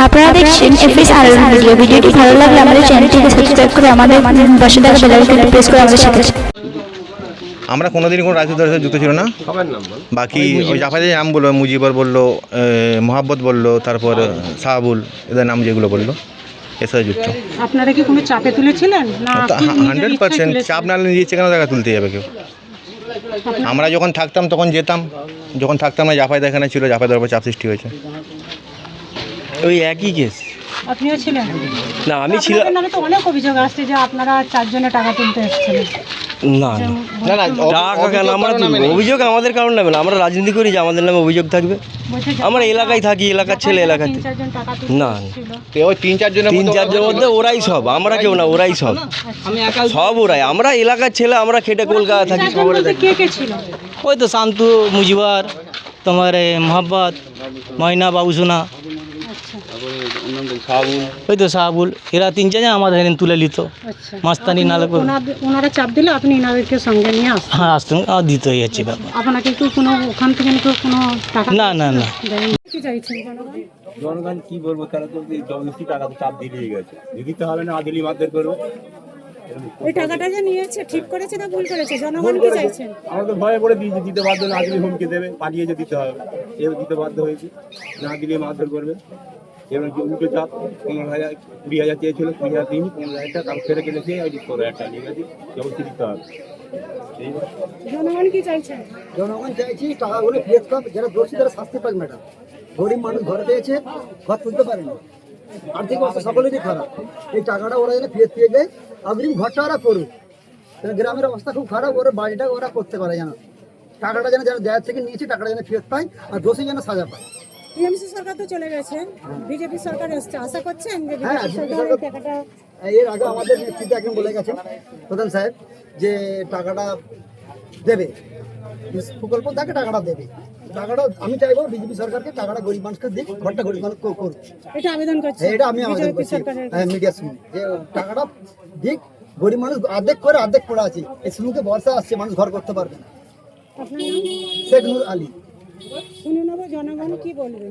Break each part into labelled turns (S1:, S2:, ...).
S1: আপনারা দেখছেন FS RL ভিডিওটি ভালো লাগলে আমাদের চ্যানেলটিকে সাবস্ক্রাইব করে আমাদের পাশে থাকা বেল আইকনটি প্রেস করে আমাদের সাথে
S2: আমরা কোনোদিনই কোনো রাজনীতি দলের সাথে যুক্ত ছিল না। বাকি ওই জাফাদের নাম বললো, মুজিবর বললো, মোহাব্বত বললো, তারপর সাহাবুল, এদের নাম যেগুলো বললো এর সাথে যুক্ত।
S3: আপনারা কি কোনো চাপে তুলেছিলেন না?
S2: 100% চাপ না নিয়ে ইচ্ছে কেন জায়গা তুলতে যাবে কেউ? আমরা যখন থাকতাম তখন যেতাম, যখন থাকতাম না জাফায়দা এখানে ছিল, জাফায়দার উপর চাপ সৃষ্টি হয়েছে।
S4: ওই একই কেস।
S3: আপনিও ছিলেন?
S4: না, আমি ছিলাম।
S3: আপনাদের নামে তো অনেক অভিযোগ আসছে যে আপনারা 4 জনে টাকা তুলতে এসেছিলেন।
S4: না না, টাকা কেন আমরা তুলবো? অভিযোগ আমাদের কারণ নামে না, আমরা রাজনীতি করি যে আমাদের নামে অভিযোগ থাকবে। আমরা এলাকায় থাকি, এলাকার ছেলে এলাকাতে।
S3: 3-4 জন টাকা তুলতে
S4: না
S3: এসেছিল।
S2: ওই 3-4 জনের
S4: মধ্যে ওরাই সব, আমরা কেউ না, ওরাই সব, সব ওরাই। আমরা এলাকার ছেলে, আমরা খেটে কলকাতা থাকি,
S3: 3-4 জন বলতে কে কে ছিল?
S5: ওই তো শান্তু, মুজিবার, তোমার মোহাব্বত, ময়না, বাবুসোনা, ওই তো সাহাবুল, এরা 3-4 জন আমাদের এখানে তুলে নিত।
S3: আচ্ছা,
S5: মাস্তানি নালে
S3: ওনারা চাপ দিলে আপনি ইনাদেরকে সঙ্গে নিয়ে আসতেন?
S5: হ্যাঁ, আসতেন, আর দিতে যাচ্ছে ব্যাপার।
S3: আপনাকে কি কোনো ওখান থেকে কোনো টাকা?
S5: না না না,
S3: কি চাইছেন জনগণ?
S6: জনগণ কি বলবো, তারা তো জবরদস্তি টাকা তো চাপ দিয়ে গেছে, দিতে হবে না, আদিলি মারধর করবে।
S3: এই টাকাটা যে নিয়েছে ঠিক করেছে না ভুল করেছে? জনগণ কি চাইছেন?
S6: আমরা তো ভয়ে পড়ে দিয়েছি, দিতে বাধ্য না, আদিলি হুমকি দেবে, পাঠিয়েছে দিতে হবে, এও দিতে বাধ্য হয়েছে, না দিলে মারধর করবে। এবার যে উল্টো চাপ 15,000 20,000 চেয়েছিল, 20,000 দিন, 15,000 টাকা কাল ফেরে গেলেছে, ওই 16,000 টাকা নিয়ে গেছি, জবরদস্তি দিতে হবে।
S3: জনগণ কি চাইছেন?
S7: জনগণ চাইছি টাকাগুলো ফেরত পাক, যারা দোষী তারা শাস্তি পাক। ম্যাডাম, গরিব মানুষ ঘরে পেয়েছে, ঘর তুলতে পারেনি, আর্থিক অবস্থা সকলেরই খারাপ। এই টাকাটা ওরা যেন ফেরত পেয়ে যায়, অগ্রিম ঘরটা ওরা করুক। গ্রামের অবস্থা খুব খারাপ, ওরা বাড়িটা ওরা করতে পারে যেন, টাকাটা যেন যারা দেয়ার থেকে নিয়েছে টাকাটা যেন ফেরত পায়, আর দোষী যেন সাজা পায়।
S3: টিএমসি সরকার তো চলে গেছে, বিজেপি সরকার এসছে, আশা করছেন যে
S7: হ্যাঁ,
S3: বিজেপি সরকার এই টাকাটা?
S7: এর আগে আমাদের নেতৃত্বে একজন বলে গেছেন প্রধান সাহেব যে টাকাটা দেবে, প্রকল্প তাকে টাকাটা দেবে। টাকাটা আমি চাইবো বিজেপি সরকারকে টাকাটা গরিব মানুষকে দিক, ঘরটা গরিব মানুষ করুক।
S3: এটা আবেদন করছে?
S7: এটা আমি আবেদন
S3: বিজেপি
S7: করছি
S3: সরকারের
S7: মিডিয়ার সঙ্গে, যে টাকাটা দিক, গরিব মানুষ অর্ধেক করে অর্ধেক পড়ে আছে, এই শুনুকে বর্ষা আসছে, মানুষ ঘর করতে পারবে না।
S3: আপনার নাম?
S7: শেখ নূর আলী।
S3: শুনে নেবো জনগণ কি বলবে।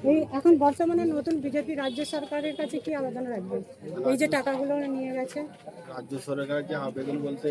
S3: এই এখন বর্তমানে নতুন বিজেপি রাজ্য সরকারের কাছে কি আবেদন রাখবেন এই যে টাকাগুলো নিয়ে গেছে?
S6: রাজ্য সরকারের যে আবেদন বলতে